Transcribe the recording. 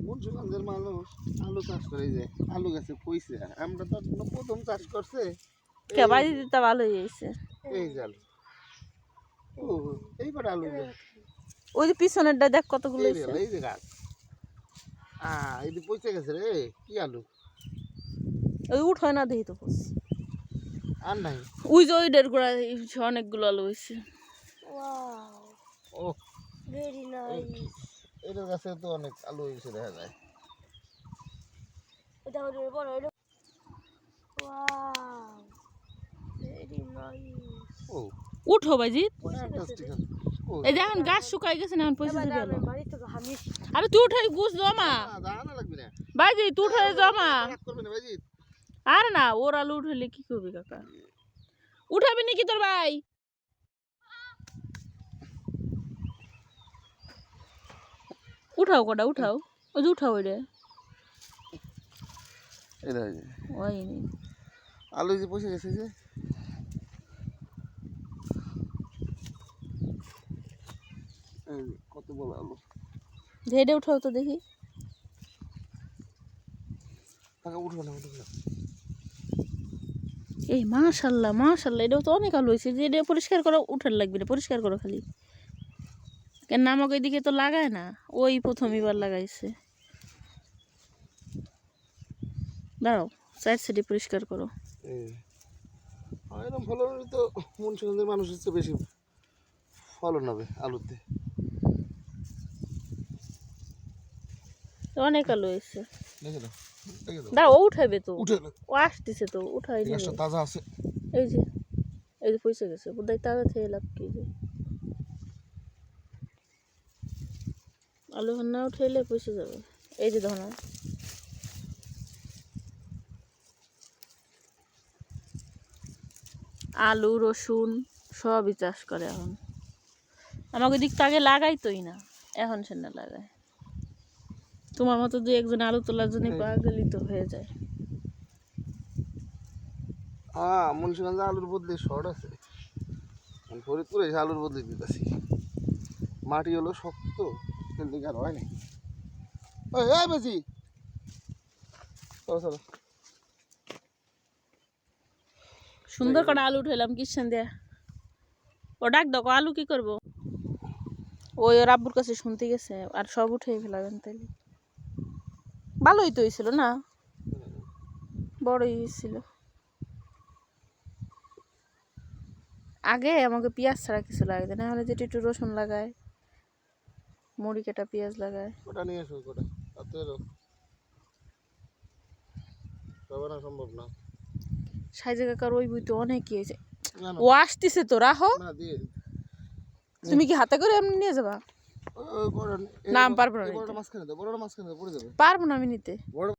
মুন্সিগঞ্জের মানুষ আলু চাষ করে, যে আলু গাছে কইছে, আমরা তো প্রথম চাষ করছে। বাড়ি দিতে ভালোই হয়েছে। এই যে আলু, এইবার আলু, ওই যে পিছনেরটা দেখ কতগুলো এই যে গাছ, এই যে পচে গেছে রে। কি আলু? ওই উঠায় না দেখি তো আর নাই। ওই যে ওই দেড় গোড়া অনেকগুলো আলু হয়েছে। ও ভেরি নাইস। এটার গাছে তো অনেক আলু হয়েছে দেখা যায়। এটা হলো বড়, এটা ওয়াও ভেরি নাইস। ও উঠো বাজিত, ফ্যান্টাস্টিক। এই যে এখন গাছ শুকাই গেছে না, এখন পয়সা দিবে। আরে তুই উঠাই গুছ জমা, দাঁড়ানো লাগবে না বাজি তুই উঠাই জমা। করবে না বাজি। আর না ওর আলু উঠাইলে কি করবি কাকা? উঠাবি নাকি তোর ভাই? উঠাও কটা, উঠাও, ওই যে উঠাও। ওইটা ওই আলু যে পয়সা গেছে, যে কত বড় আলু। ঝেড়ে উঠাও তো দেখি। উঠবে না, উঠবে না। এই মাশাল্লাহ মাশাল্লাহ, এটাও তো অনেক আলু হয়েছে। যে এটা পরিষ্কার করো, উঠার লাগবে না, পরিষ্কার করো খালি। কেন আমাকে এদিকে তো লাগায় না, ওই প্রথম এবার লাগাইছে। দাঁড়াও, সাইড সাইডে পরিষ্কার করো। এরকম ফলন তো মুন্সিগঞ্জের মানুষ হচ্ছে বেশি ফলন হবে আলুতে। অনেক আলু হয়েছে। দেখে দাও, দেখে দাও। দাঁড়াও, ও উঠাবে তো, উঠে ও আসতেছে তো, উঠাই নিবে। গাছটা তাজা আছে। এই যে পয়সা গেছে, বোধহয় তাজা থেকে লাভ কি। যে আলু না উঠাইলে পয়সা যাবে। এই যে ধরো, আলু রসুন সবই চাষ করে এখন। আমাকে দিক তো আগে লাগাইতোই না, এখন সে না লাগায়। তোমার মতো দুই একজন আলু তোলার জন্য পাগলই তো হয়ে যায়। মুন্সিগঞ্জে আলুর বদলে শর্ট আছে, ফরিদপুরে আলুর বদলে দিতেছি। মাটি হলো শক্ত, কিন্তু আর হয় নাই। বেশি চলো চলো। সুন্দর করে আলু উঠাইলাম কিষান দিয়া। ও ডাক দেখো, আলু কি করবো? ওই ওর আব্বুর কাছে শুনতে গেছে, আর সব উঠে ফেলাবেন তাইলে। ভালোই তো হয়েছিল না, বড়ই হয়েছিল। আগে আমাকে পেঁয়াজ ছাড়া কিছু লাগবে না, হলে যেটা একটু রসুন লাগায়, মুড়ি কাটা পেঁয়াজ লাগায়। ওটা নিয়ে এসো, ওটা তাতে সম্ভব না। সাইজে কাকার ওই বই তো অনেকই হয়েছে। ও আসতেছে তো, রাখো। তুমি কি হাতে করে এমনি নিয়ে যাবা? না, পারবো না, পারবো না আমি নিতে।